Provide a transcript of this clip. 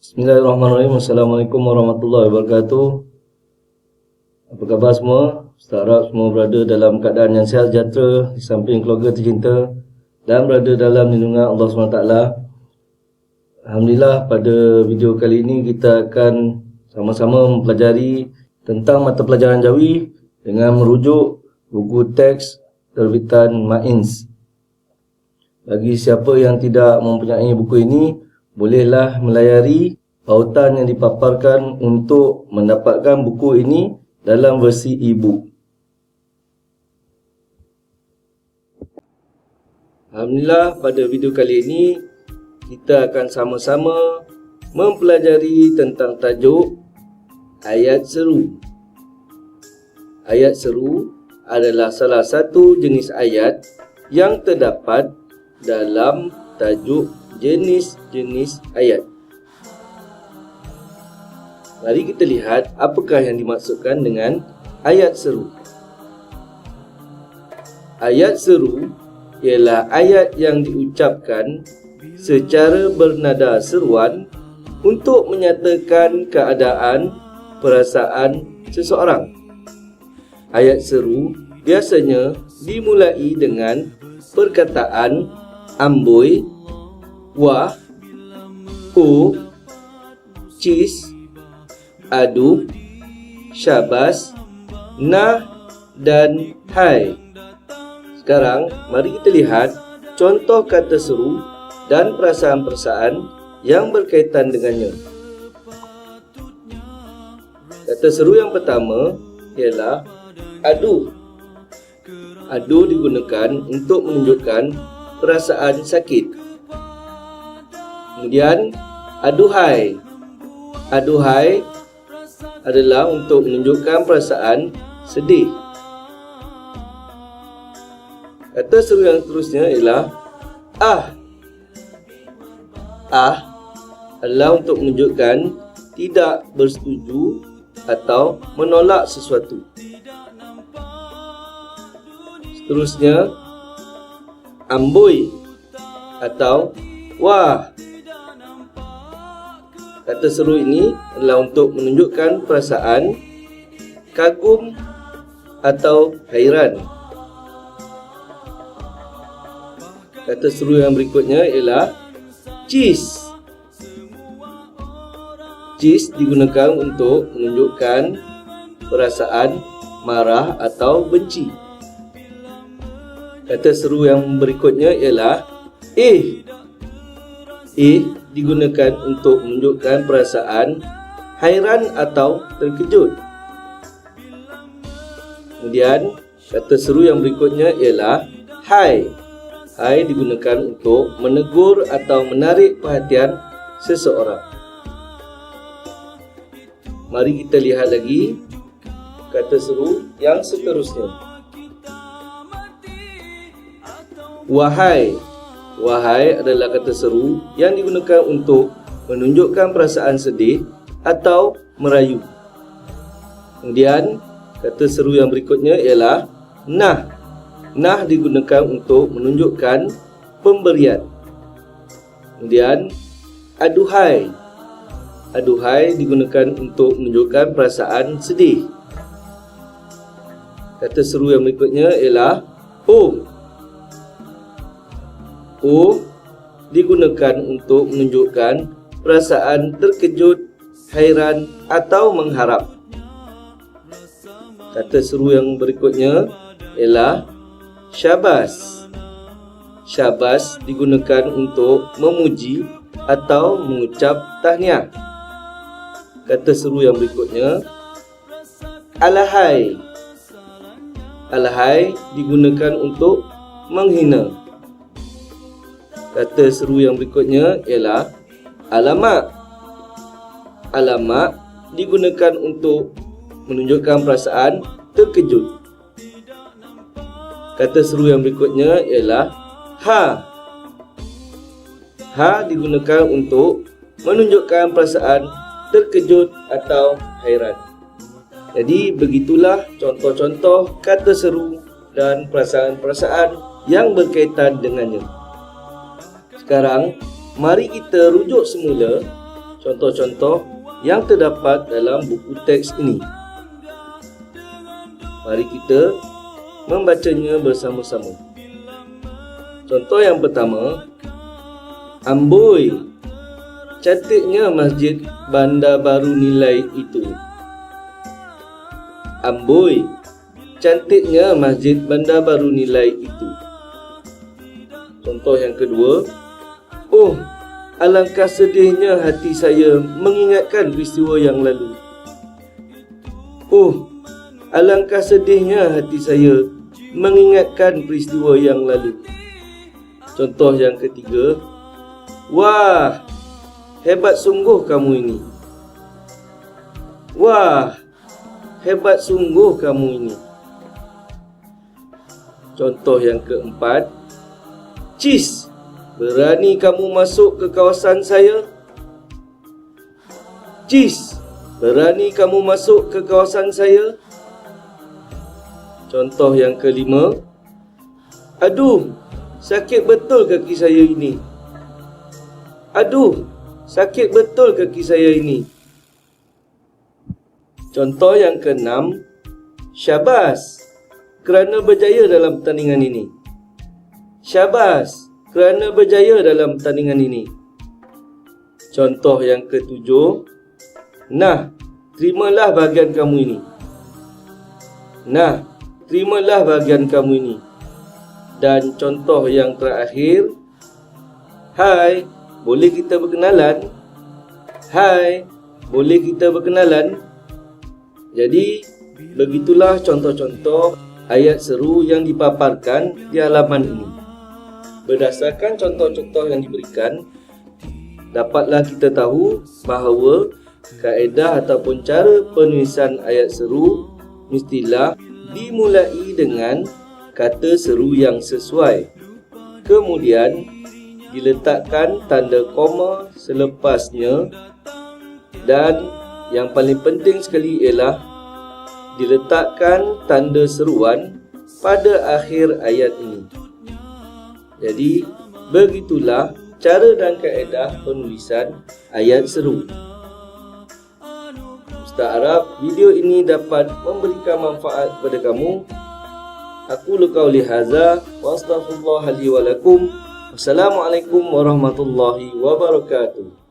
Bismillahirrahmanirrahim. Assalamualaikum warahmatullahi wabarakatuh. Apa khabar semua? Saya harap semua berada dalam keadaan yang sihat sejahtera di samping keluarga tercinta dan berada dalam lindungan Allah SWT. Alhamdulillah, pada video kali ini kita akan sama-sama mempelajari tentang mata pelajaran Jawi dengan merujuk buku teks terbitan Mains. Bagi siapa yang tidak mempunyai buku ini, bolehlah melayari pautan yang dipaparkan untuk mendapatkan buku ini dalam versi e-book. Alhamdulillah, pada video kali ini kita akan sama-sama mempelajari tentang tajuk ayat seru. Ayat seru adalah salah satu jenis ayat yang terdapat dalam tajuk jenis-jenis ayat. Mari kita lihat apakah yang dimaksudkan dengan ayat seru. Ayat seru ialah ayat yang diucapkan secara bernada seruan untuk menyatakan keadaan perasaan seseorang. Ayat seru biasanya dimulai dengan perkataan amboi, wah, cis, adu, syabas, nah, dan hai. Sekarang, mari kita lihat contoh kata seru dan perasaan-perasaan yang berkaitan dengannya. Kata seru yang pertama ialah adu. Adu digunakan untuk menunjukkan perasaan sakit. Kemudian, aduhai. Aduhai adalah untuk menunjukkan perasaan sedih. Kata seru yang seterusnya ialah ah. Ah adalah untuk menunjukkan tidak bersetuju atau menolak sesuatu. Seterusnya, amboi atau wah. Kata seru ini adalah untuk menunjukkan perasaan kagum atau hairan. Kata seru yang berikutnya ialah cis. Cis digunakan untuk menunjukkan perasaan marah atau benci. Kata seru yang berikutnya ialah digunakan untuk menunjukkan perasaan hairan atau terkejut. Kemudian, kata seru yang berikutnya ialah hai. Hai digunakan untuk menegur atau menarik perhatian seseorang. Mari kita lihat lagi kata seru yang seterusnya. Wahai. Wahai adalah kata seru yang digunakan untuk menunjukkan perasaan sedih atau merayu. Kemudian, kata seru yang berikutnya ialah nah. Nah digunakan untuk menunjukkan pemberian. Kemudian, aduhai. Aduhai digunakan untuk menunjukkan perasaan sedih. Kata seru yang berikutnya ialah digunakan untuk menunjukkan perasaan terkejut, hairan atau mengharap. Kata seru yang berikutnya ialah syabas. Syabas digunakan untuk memuji atau mengucap tahniah. Kata seru yang berikutnya alahai. Alahai digunakan untuk menghina. Kata seru yang berikutnya ialah alamak. Alamak digunakan untuk menunjukkan perasaan terkejut. Kata seru yang berikutnya ialah ha. Ha digunakan untuk menunjukkan perasaan terkejut atau hairan. Jadi begitulah contoh-contoh kata seru dan perasaan-perasaan yang berkaitan dengannya. Sekarang, mari kita rujuk semula contoh-contoh yang terdapat dalam buku teks ini. Mari kita membacanya bersama-sama. Contoh yang pertama, amboi, cantiknya masjid Bandar Baru Nilai itu. Amboi, cantiknya masjid Bandar Baru Nilai itu. Contoh yang kedua, oh, alangkah sedihnya hati saya mengingatkan peristiwa yang lalu. Oh, alangkah sedihnya hati saya mengingatkan peristiwa yang lalu. Contoh yang ketiga, wah, hebat sungguh kamu ini. Wah, hebat sungguh kamu ini. Contoh yang keempat, cis, berani kamu masuk ke kawasan saya? Cis, berani kamu masuk ke kawasan saya? Contoh yang kelima, aduh, sakit betul kaki saya ini. Aduh, sakit betul kaki saya ini. Contoh yang keenam, syabas, kerana berjaya dalam pertandingan ini. Syabas, kerana berjaya dalam pertandingan ini. Contoh yang ketujuh, nah, terimalah bahagian kamu ini. Nah, terimalah bahagian kamu ini. Dan contoh yang terakhir, hai, boleh kita berkenalan? Hai, boleh kita berkenalan? Jadi, begitulah contoh-contoh ayat seru yang dipaparkan di halaman ini. Berdasarkan contoh-contoh yang diberikan, dapatlah kita tahu bahawa kaedah ataupun cara penulisan ayat seru mestilah dimulai dengan kata seru yang sesuai. Kemudian diletakkan tanda koma selepasnya, dan yang paling penting sekali ialah diletakkan tanda seruan pada akhir ayat ini. Jadi begitulah cara dan kaedah penulisan ayat seru. Ustaz harap video ini dapat memberikan manfaat kepada kamu. Aku qauli hadza wa astaghfirullah li wa lakum. Wassalamualaikum warahmatullahi wabarakatuh.